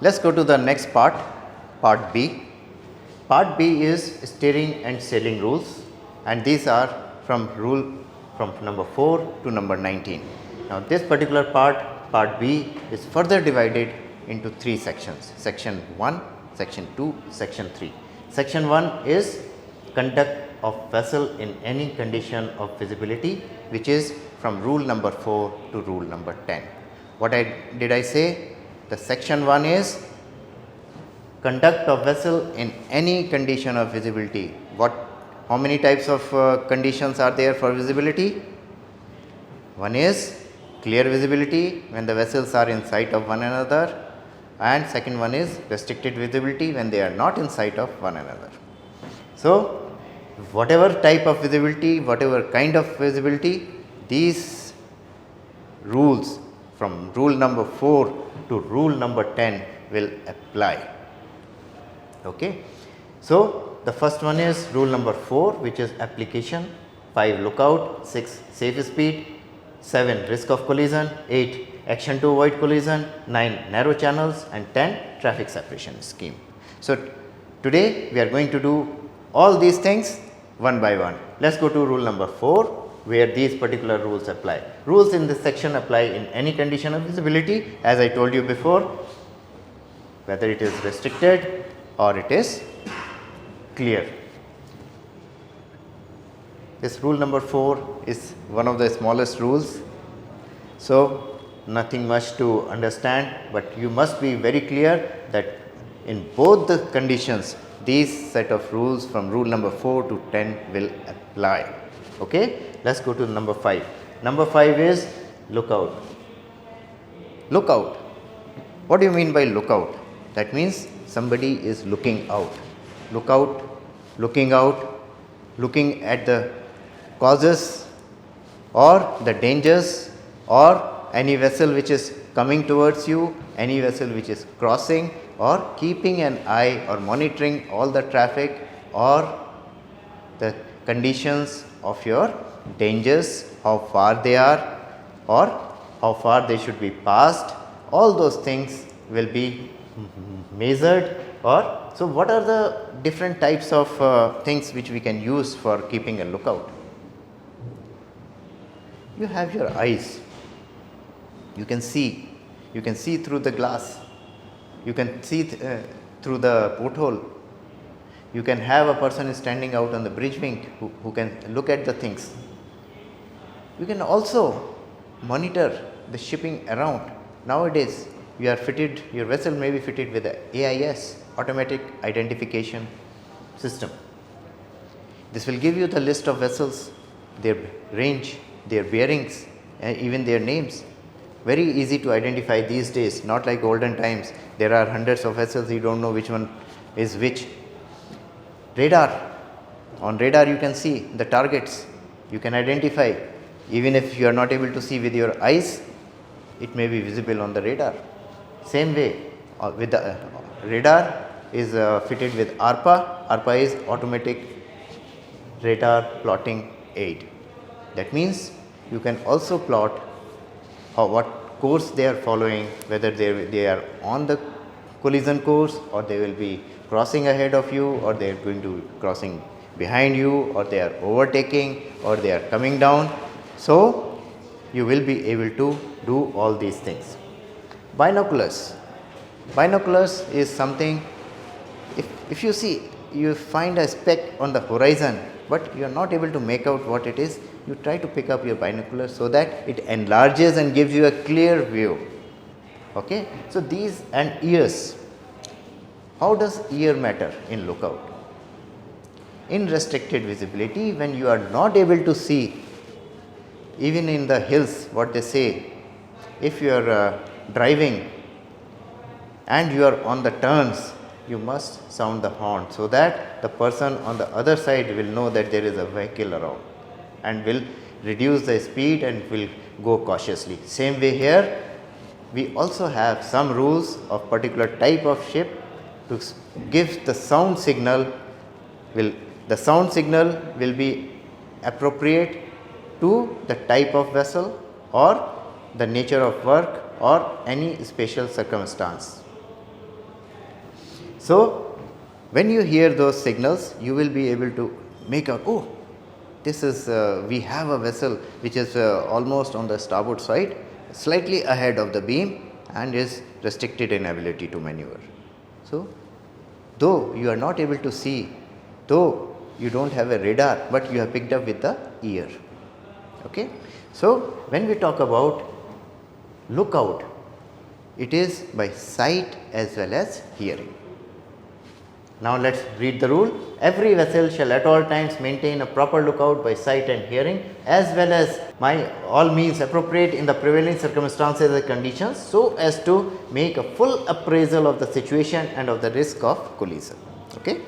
Let's go to the next part, part B. Part B is steering and sailing rules, and these are from number 4 to number 19. Now this particular part B is further divided into 3 sections, section 1, section 2, section 3. Section 1 is conduct of vessel in any condition of visibility, which is from rule number 4 to rule number 10. What did I say? The section 1 is conduct of vessel in any condition of visibility. How many types of conditions are there for visibility? One is clear visibility when the vessels are in sight of one another, and second one is restricted visibility when they are not in sight of one another. So, whatever type of visibility, whatever kind of visibility, these rules from rule number 4 to rule number 10 will apply. Okay. So, the first one is rule number 4, which is application, 5 lookout, 6 safe speed, 7 risk of collision, 8 action to avoid collision, 9 narrow channels, and 10 traffic separation scheme. So, today we are going to do all these things one by one. Let us go to rule number 4, where these particular rules apply. Rules in this section apply in any condition of visibility, as I told you before, whether it is restricted or it is clear. This rule number 4 is one of the smallest rules. So, nothing much to understand, but you must be very clear that in both the conditions, these set of rules from rule number 4 to 10 will apply. Okay. Let us go to number 5. Number 5 is lookout. Lookout. What do you mean by lookout? That means somebody is looking out. Lookout, looking out, looking at the causes or the dangers or any vessel which is coming towards you, any vessel which is crossing, or keeping an eye or monitoring all the traffic or the conditions of your dangers, how far they are or how far they should be passed. All those things will be measured. Or so what are the different types of things which we can use for keeping a lookout? You have your eyes. You can see through the glass, you can see through the porthole. You can have a person standing out on the bridge wing who can look at the things. You can also monitor the shipping around. Nowadays, your vessel may be fitted with a AIS, automatic identification system. This will give you the list of vessels, their range, their bearings, and even their names. Very easy to identify these days, not like olden times. There are hundreds of vessels, you don't know which one is which. Radar. On radar you can see the targets. You can identify. Even if you are not able to see with your eyes, it may be visible on the radar. Same way with the radar is fitted with ARPA. ARPA is automatic radar plotting aid. That means you can also plot what course they are following, whether they are on the collision course, or they will be crossing ahead of you, or they are going to be crossing behind you, or they are overtaking, or they are coming down. So, you will be able to do all these things. Binoculars. Binoculars is something, if you see, you find a speck on the horizon, but you are not able to make out what it is, you try to pick up your binocular so that it enlarges and gives you a clear view. Okay. So, these and ears. How does ear matter in lookout? In restricted visibility, when you are not able to see, even in the hills, what they say, if you are driving and you are on the turns, you must sound the horn so that the person on the other side will know that there is a vehicle around and will reduce the speed and will go cautiously. Same way here, we also have some rules of particular type of ship to give the sound signal. The sound signal will be appropriate to the type of vessel or the nature of work or any special circumstance. So, when you hear those signals, you will be able to make out, oh, this is, we have a vessel which is almost on the starboard side, slightly ahead of the beam and is restricted in ability to maneuver. So, though you are not able to see, though you do not have a radar, but you have picked up with the ear. Okay. So, when we talk about lookout, it is by sight as well as hearing. Now, let us read the rule. Every vessel shall at all times maintain a proper lookout by sight and hearing, as well as by all means appropriate in the prevailing circumstances and conditions, so as to make a full appraisal of the situation and of the risk of collision. Okay.